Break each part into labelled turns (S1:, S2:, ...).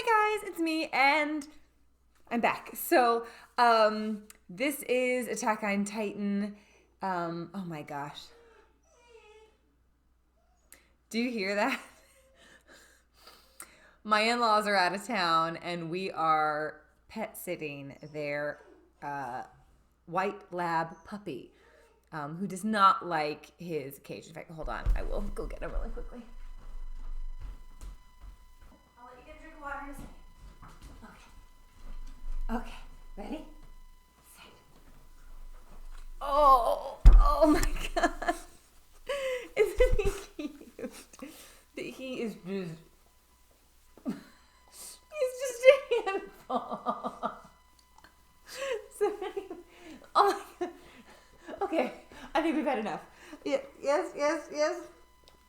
S1: Hey guys, it's me and I'm back. So, this is Attack on Titan. Oh my gosh. Do you hear that? My in-laws are out of town and we are pet sitting their white lab puppy, who does not like his cage. In fact, hold on. I will go get him really quickly. I'll let you get a drink of water in a second. Okay, ready? Set. Oh my god. Isn't he cute? He is just, he's just a handful. So anyway, oh my god. Okay, I think we've had enough. Yes.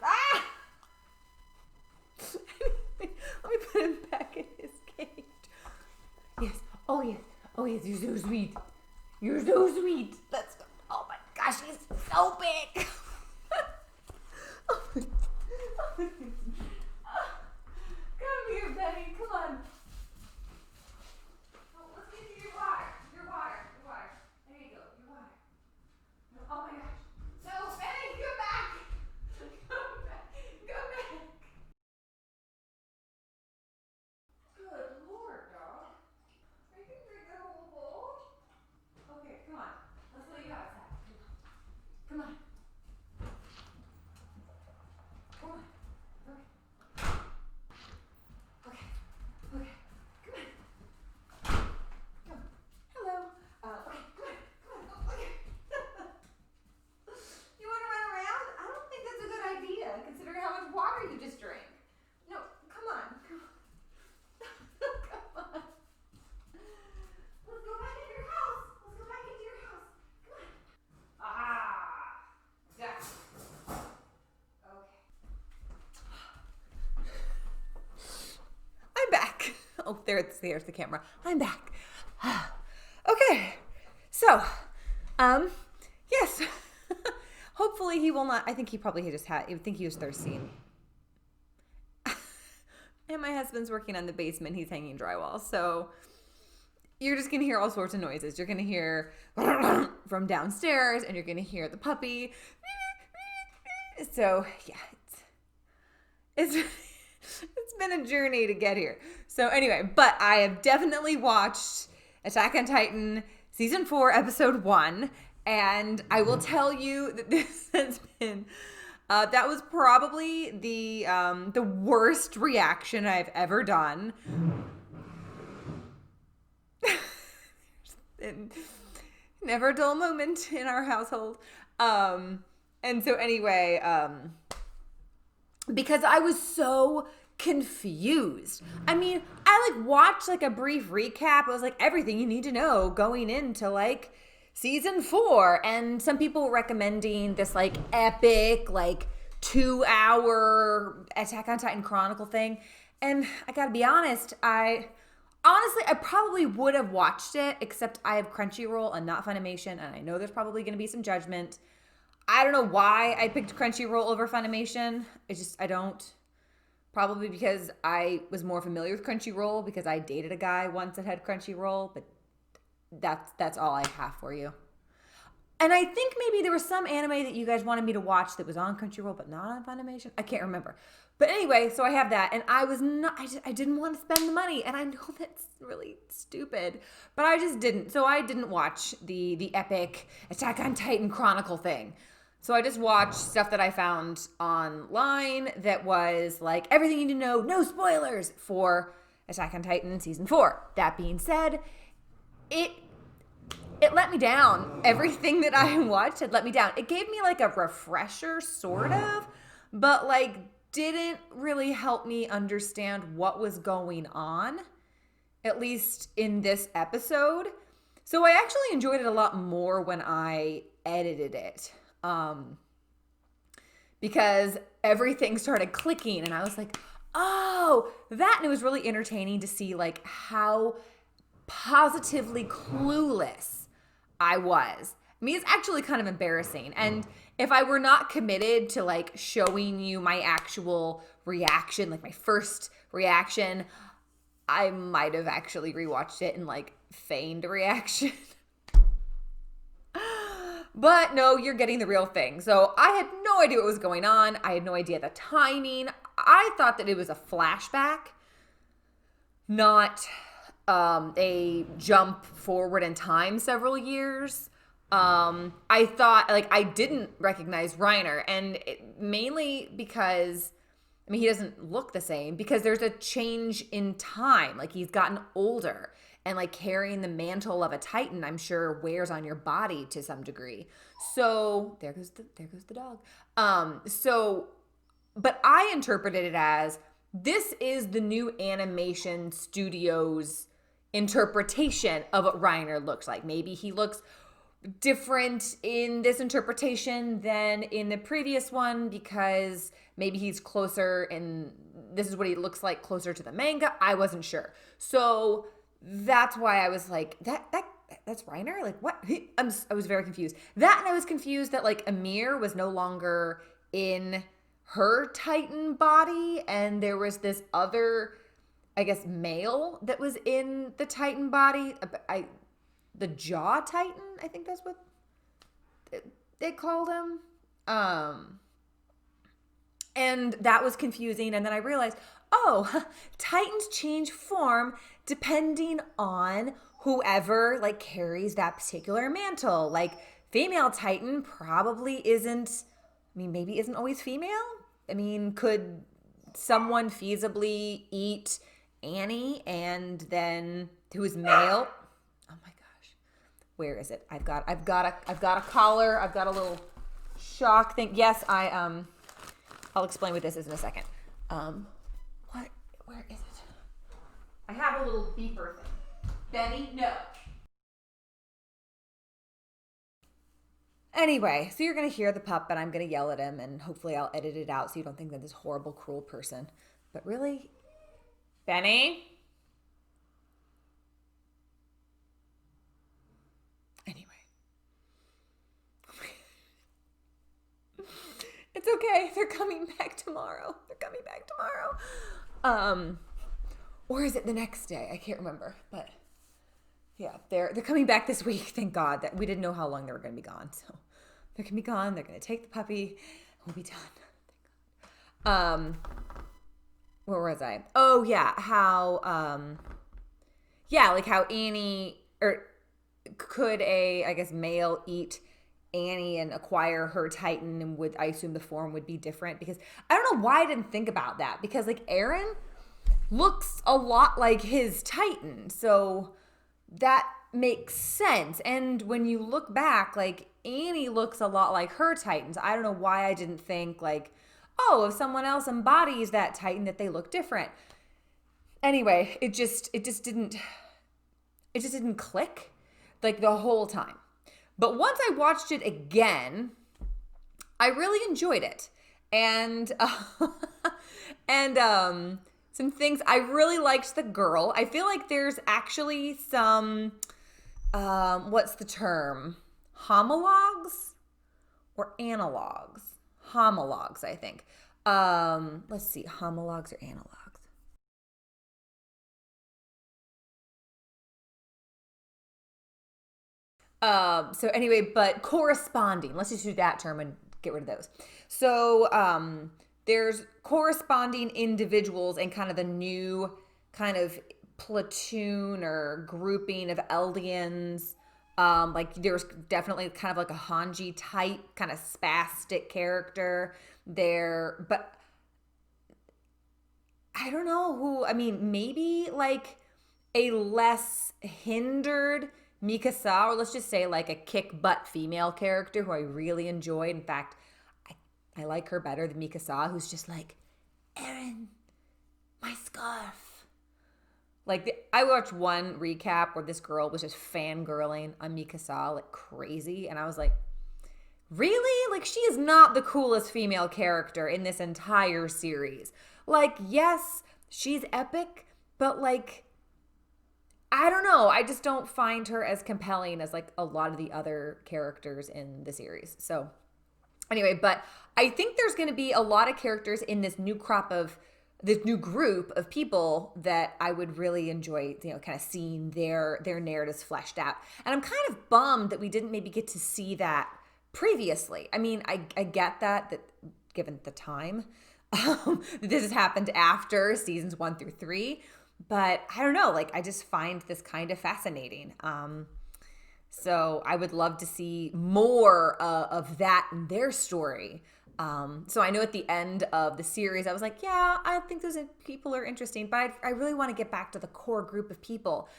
S1: Ah! Let me put him back in his cage. Yes. Oh yes, you're so sweet. You're so sweet. Let's go. Oh my gosh, he's so big. Come here, Benny. Come on. Oh, let's get you your water. Your water. There you go. Your water. Oh my gosh. So, Benny, come back. Come back. Good Lord, dog. Are you gonna drink that whole bowl? Okay, come on. Let's let you outside. Come on. Come on. Okay. Come on. Come. Hello. Okay, come on. Oh, okay. You want to run around? I don't think that's a good idea, considering how much water you just drank. No, come on. Come on. Let's go back into your house. Come on. Yeah. Okay. I'm back. Oh, there's the camera. I'm back. Okay. So, yes. Hopefully he will not. I think he probably just had. I think he was thirsty. And my husband's working on the basement. He's hanging drywall. So you're just going to hear all sorts of noises. You're going to hear from downstairs and you're going to hear the puppy. So yeah, it's been a journey to get here. So anyway, but I have definitely watched Attack on Titan season 4, episode 1. And I will tell you that this has been, that was probably the worst reaction I've ever done. Never a dull moment in our household. And so anyway, because I was so confused. I mean, I watched a brief recap. It was everything you need to know going into season 4, and some people were recommending this epic 2-hour Attack on Titan Chronicle thing. And I gotta be honest, I probably would have watched it, except I have Crunchyroll and not Funimation, and I know there's probably gonna be some judgment. I don't know why I picked Crunchyroll over Funimation. I don't. Probably because I was more familiar with Crunchyroll because I dated a guy once that had Crunchyroll, but that's all I have for you. And I think maybe there was some anime that you guys wanted me to watch that was on Crunchyroll but not on Funimation. I can't remember. But anyway, so I have that, and I didn't want to spend the money, and I know that's really stupid, but I just didn't. So I didn't watch the epic Attack on Titan Chronicle thing. So I just watched stuff that I found online that was everything you need to know, no spoilers, for Attack on Titan season 4. That being said, it let me down. Everything that I watched had let me down. It gave me a refresher, sort of, but didn't really help me understand what was going on, at least in this episode. So I actually enjoyed it a lot more when I edited it. Because everything started clicking and I was like, oh, that. And it was really entertaining to see how positively clueless I was. I mean, it's actually kind of embarrassing. And if I were not committed to showing you my actual reaction, my first reaction, I might have actually rewatched it and like feigned a reaction. But no, you're getting the real thing. So I had no idea what was going on. I had no idea the timing. I thought that it was a flashback, not a jump forward in time several years. I thought, like, I didn't recognize Reiner, and mainly because, I mean, he doesn't look the same because there's a change in time. Like, he's gotten older, and like carrying the mantle of a Titan, I'm sure wears on your body to some degree. So there goes the dog. So, but I interpreted it as this is the new animation studio's interpretation of what Reiner looks like. Maybe he looks different in this interpretation than in the previous one because maybe he's closer and this is what he looks like closer to the manga. I wasn't sure. So that's why I was like, that's Reiner? Like, what? I was very confused. That, and I was confused that like Amir was no longer in her Titan body and there was this other, I guess, male that was in the Titan body. The Jaw Titan, I think that's what they called him. And that was confusing. And then I realized, oh, Titans change form depending on whoever like carries that particular mantle. Like female Titan probably isn't, I mean, maybe isn't always female. I mean, could someone feasibly eat Annie and then who's male? Oh my gosh. Where is it? I've got a collar. I've got a little shock thing. Yes, I'll explain what this is in a second. Where is it? I have a little beeper thing. Benny, no. Anyway, so you're going to hear the pup and I'm going to yell at him and hopefully I'll edit it out so you don't think that this horrible, cruel person. But really, Benny? Anyway. It's okay. They're coming back tomorrow. Or is it the next day? I can't remember. But yeah, they're coming back this week. Thank God that we didn't know how long they were going to be gone. So they're going to be gone. They're going to take the puppy. We'll be done. Thank God. Where was I? Oh yeah, how like how Annie, or could I guess male eat Annie and acquire her Titan, and would, I assume the form would be different, because I don't know why I didn't think about that, because like Eren looks a lot like his Titan, so that makes sense. And when you look back, like Annie looks a lot like her Titans. I don't know why I didn't think like, oh, if someone else embodies that Titan, that they look different. Anyway, it just didn't click like the whole time. But once I watched it again, I really enjoyed it. And some things, I really liked the girl. I feel like there's actually some what's the term? Homologs or analogs? Homologs, I think. Let's see, homologs or analogs. So anyway, but corresponding, let's just do that term and get rid of those. So there's corresponding individuals in kind of the new kind of platoon or grouping of Eldians. Like there's definitely kind of like a Hanji type kind of spastic character there, but I don't know who, I mean, maybe like a less hindered Mikasa, or let's just say like a kick butt female character who I really enjoyed. In fact, I like her better than Mikasa, who's just like, Eren, my scarf. Like, I watched one recap where this girl was just fangirling on Mikasa like crazy, and I was like, really? Like, she is not the coolest female character in this entire series. Like, yes, she's epic, but like, I don't know. I just don't find her as compelling as like a lot of the other characters in the series. So anyway, but I think there's going to be a lot of characters in this new crop of this new group of people that I would really enjoy, kind of seeing their narratives fleshed out. And I'm kind of bummed that we didn't maybe get to see that previously. I mean, I get that given the time, this has happened after seasons 1 through 3, but I don't know, like I just find this kind of fascinating. So I would love to see more of that in their story. So I know at the end of the series, I was like, yeah, I think those people are interesting, but I really want to get back to the core group of people.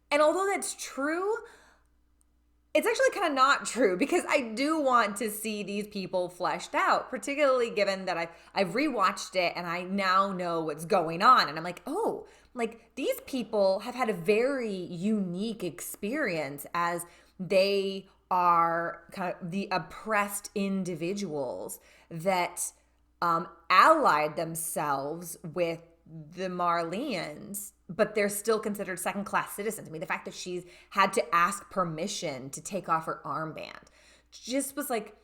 S1: And although that's true, it's actually kind of not true, because I do want to see these people fleshed out, particularly given that I've rewatched it and I now know what's going on. And I'm like, oh, like these people have had a very unique experience as they are kind of the oppressed individuals that allied themselves with the Marleyans, but they're still considered second-class citizens. I mean, the fact that she's had to ask permission to take off her armband just was like,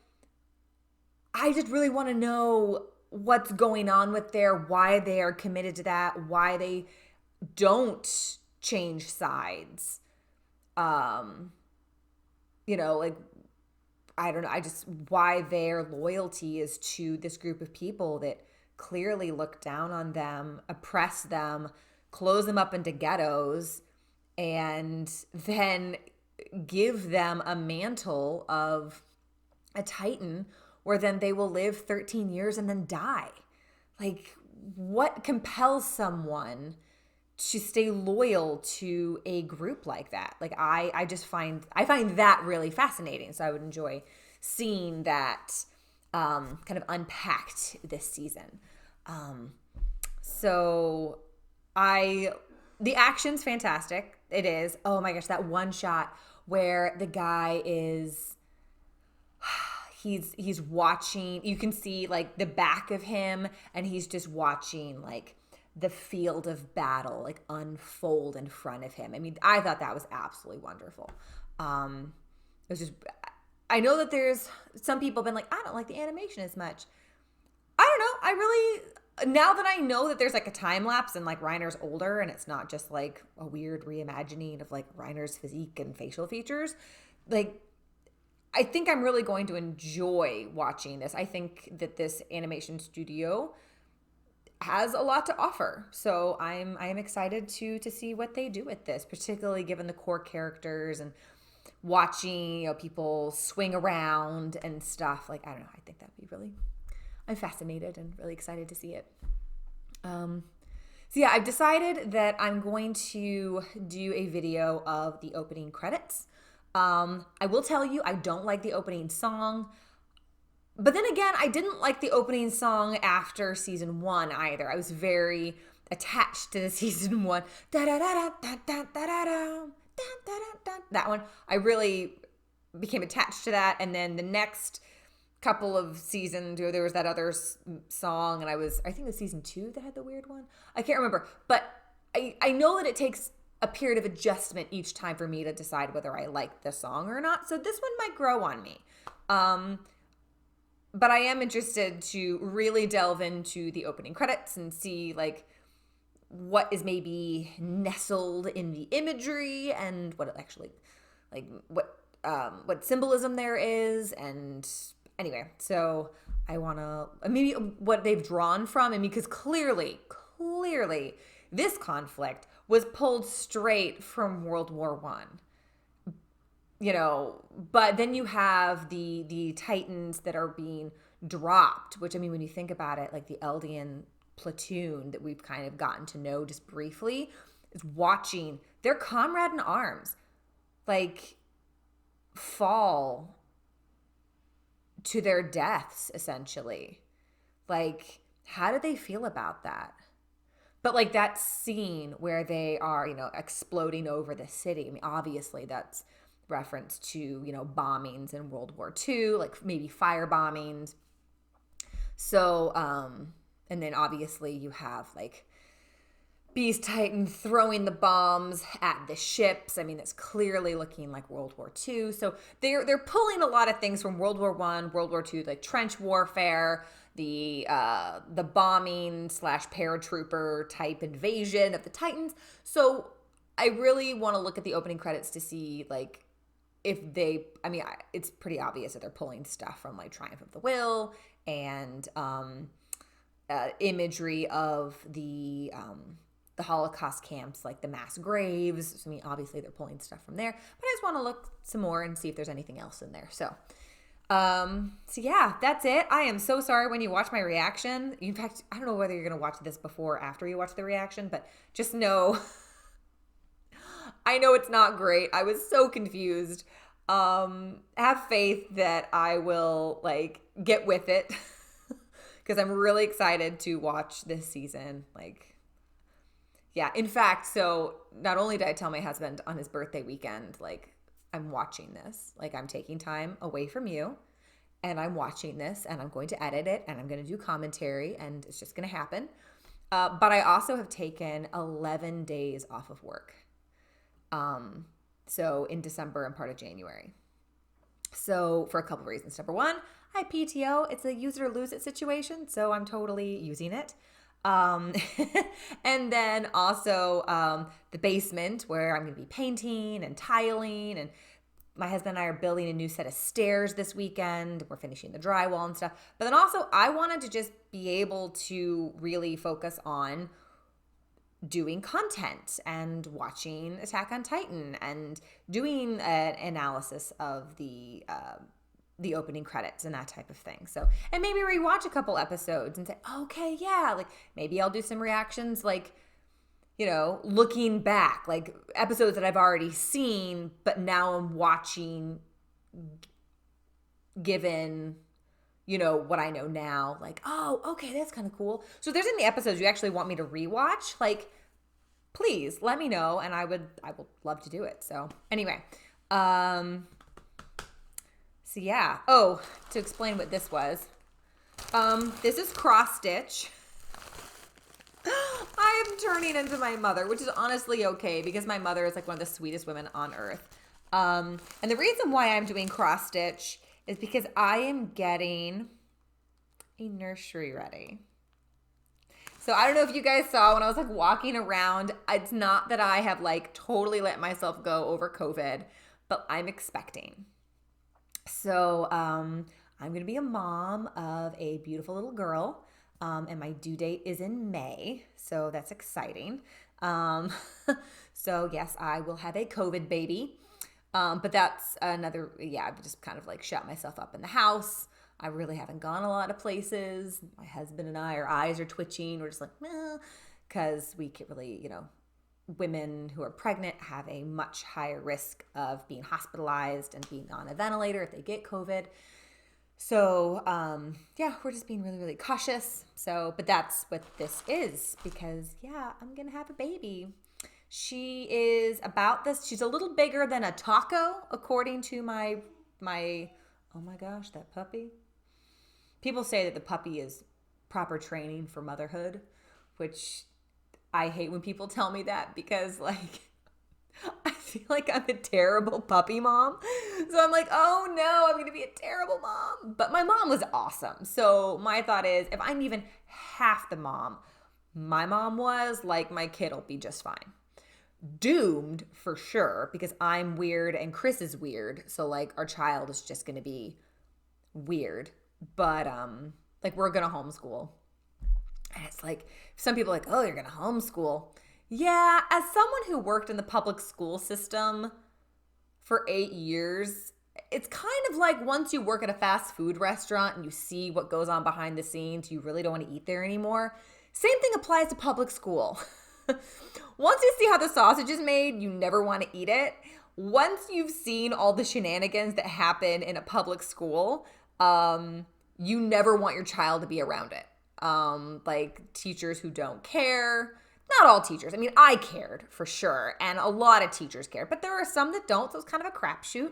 S1: I just really want to know what's going on with there, why they are committed to that, why they don't change sides. Like, I don't know, why their loyalty is to this group of people that clearly look down on them, oppress them, close them up into ghettos, and then give them a mantle of a Titan where then they will live 13 years and then die. Like, what compels someone to stay loyal to a group like that? Like, I find that really fascinating. So I would enjoy seeing that kind of unpacked this season. The action's fantastic. It is. Oh my gosh, that one shot where the guy is, he's watching, you can see like the back of him, and he's just watching like the field of battle like unfold in front of him. I mean, I thought that was absolutely wonderful. It was just, I know that there's some people have been like, I don't like the animation as much. I don't know. I really, now that I know that there's like a time lapse and like Reiner's older and it's not just like a weird reimagining of like Reiner's physique and facial features, like I think I'm really going to enjoy watching this. I think that this animation studio has a lot to offer. So I am excited to see what they do with this, particularly given the core characters and watching, people swing around and stuff. Like, I don't know, I think that'd be really, I'm fascinated and really excited to see it. So yeah, I've decided that I'm going to do a video of the opening credits. I will tell you, I don't like the opening song. But then again, I didn't like the opening song after season 1 either. I was very attached to the season 1. That one. I really became attached to that. And then the next couple of seasons, there was that other song, and I think it was season 2 that had the weird one. I can't remember. But I know that it takes a period of adjustment each time for me to decide whether I like the song or not. So this one might grow on me. But I am interested to really delve into the opening credits and see like what is maybe nestled in the imagery and what it actually, like what symbolism there is. And anyway, so I want to maybe what they've drawn from, and because clearly this conflict was pulled straight from World War One. But then you have the Titans that are being dropped, which, I mean, when you think about it, like the Eldian platoon that we've kind of gotten to know just briefly is watching their comrade in arms, like, fall to their deaths, essentially. Like, how do they feel about that? But like that scene where they are, exploding over the city. I mean, obviously that's reference to, bombings in World War II, like maybe fire bombings. So, and then obviously you have like Beast Titan throwing the bombs at the ships. I mean, it's clearly looking like World War II. So they're pulling a lot of things from World War I, World War II, like trench warfare, the bombing slash paratrooper type invasion of the Titans. So I really want to look at the opening credits to see like if they, I mean, it's pretty obvious that they're pulling stuff from like Triumph of the Will and imagery of the Holocaust camps, like the mass graves. So, I mean, obviously they're pulling stuff from there, but I just want to look some more and see if there's anything else in there. So yeah, that's it. I am so sorry when you watch my reaction. In fact, I don't know whether you're going to watch this before or after you watch the reaction, but just know, I know it's not great. I was so confused. Have faith that I will like get with it because I'm really excited to watch this season. Like, yeah, in fact, so not only did I tell my husband on his birthday weekend, like, I'm watching this, like, I'm taking time away from you and I'm watching this and I'm going to edit it and I'm going to do commentary and it's just going to happen. But I also have taken 11 days off of work. So in December and part of January. So for a couple of reasons. Number one, I PTO. It's a use it or lose it situation. So I'm totally using it. And then also the basement where I'm going to be painting and tiling, and my husband and I are building a new set of stairs this weekend. We're finishing the drywall and stuff. But then also I wanted to just be able to really focus on doing content and watching Attack on Titan and doing an analysis of the opening credits and that type of thing. So, and maybe rewatch a couple episodes and say, okay, yeah, like maybe I'll do some reactions, like, you know, looking back, like episodes that I've already seen, but now I'm watching given, you know, what I know now, like, oh, okay, that's kind of cool. So if there's any episodes you actually want me to rewatch, like, please let me know and I will love to do it. So anyway, so yeah. Oh, to explain what this was, this is cross stitch. I am turning into my mother, which is honestly okay because my mother is like one of the sweetest women on earth. And the reason why I'm doing cross stitch is because I am getting a nursery ready. So I don't know if you guys saw when I was like walking around, it's not that I have like totally let myself go over COVID, but I'm expecting. So I'm going to be a mom of a beautiful little girl. And my due date is in May. So that's exciting. So yes, I will have a COVID baby. But that's another, yeah, I've just kind of like shut myself up in the house. I really haven't gone a lot of places. My husband and I, our eyes are twitching. We're just like, because we can't really, you know, women who are pregnant have a much higher risk of being hospitalized and being on a ventilator if they get COVID. So, yeah, we're just being really, really cautious. So, but that's what this is because, yeah, I'm going to have a baby. She is about this. She's a little bigger than a taco, according to my, oh my gosh, that puppy. People say that the puppy is proper training for motherhood, which I hate when people tell me that because, like, I feel like I'm a terrible puppy mom. So I'm like, oh no, I'm going to be a terrible mom. But my mom was awesome. So my thought is if I'm even half the mom my mom was, like, my kid will be just fine. Doomed for sure because I'm weird and Chris is weird. So like our child is just going to be weird. But like we're going to homeschool. And it's like some people are like, "Oh, you're going to homeschool." Yeah, as someone who worked in the public school system for 8 years, it's kind of like once you work at a fast food restaurant and you see what goes on behind the scenes, you really don't want to eat there anymore. Same thing applies to public school. Once you see how the sausage is made, you never want to eat it. Once you've seen all the shenanigans that happen in a public school, you never want your child to be around it. Like teachers who don't care. Not all teachers. I mean, I cared for sure, and a lot of teachers cared, but there are some that don't, so it's kind of a crapshoot.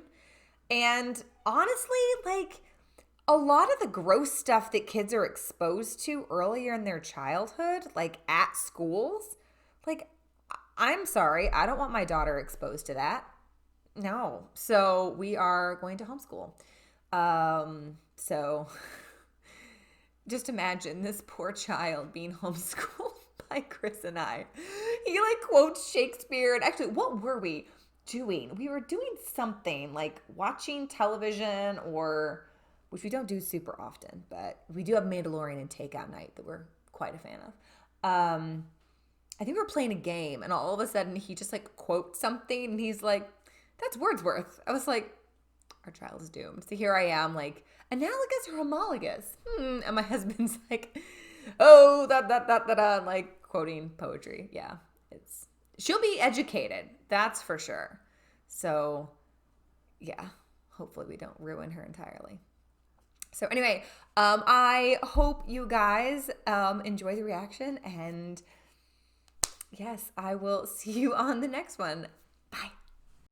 S1: And honestly, like a lot of the gross stuff that kids are exposed to earlier in their childhood, like at schools, like I'm sorry, I don't want my daughter exposed to that. No. So we are going to homeschool. So just imagine this poor child being homeschooled by Chris and I. He like quotes Shakespeare. And actually, what were we doing? We were doing something like watching television, or which we don't do super often, but we do have Mandalorian and Takeout Night that we're quite a fan of. I think we were playing a game, and all of a sudden he just like quotes something, and he's like, "That's Wordsworth." I was like, "Our child is doomed." So here I am, like, analogous or homologous? And my husband's like, "Oh, that," like quoting poetry. Yeah, she'll be educated, that's for sure. So, yeah, hopefully we don't ruin her entirely. So anyway, I hope you guys enjoy the reaction, and yes, I will see you on the next one.